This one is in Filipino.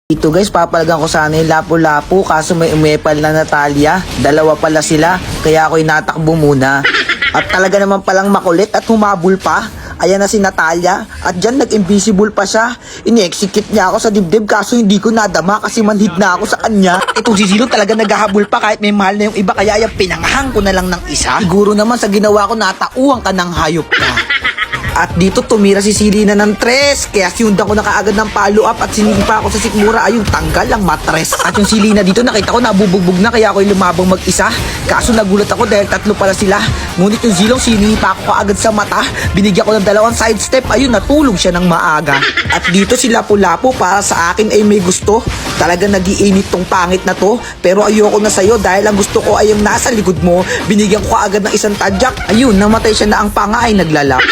Ito guys, papalagan ko sana yung Lapu-Lapu kaso may umepal na Natalia. Dalawa pala sila, kaya ako inatakbo muna. At talaga naman palang makulit at humabol pa. Ayan na si Natalia at dyan nag-invisible pa siya. Ini-execute niya ako sa dibdib kaso hindi ko nadama kasi manhid na ako sa kanya. Itong si Zilong talaga naghahabol pa kahit may mahal na yung iba kaya yung pinangahang ko na lang ng isa. Siguro naman sa ginawa ko natauhan ka ng hayop ka. At dito tumira si Silina ng tres. Kaya siyunda ko na kaagad ng follow up at sinilipa ako sa sikmura. Ayun, tanggal ang matres. At yung Silina dito nakita ko nabubugbog na kaya ako'y lumabang mag-isa. Kaso nagulat ako dahil tatlo pala sila. Ngunit yung Zilong sinilipa ko kaagad sa mata. Binigyan ko ng dalawang side step. Ayun, natulog siya ng maaga. At dito si Lapu-Lapu para sa akin ay may gusto. Talaga nagiinit tong pangit na to. Pero ayoko na sa'yo dahil ang gusto ko ay yung nasa likod mo. Binigyan ko kaagad ng isang tadyak. Ayun, namatay siya na ang panga ay naglalap.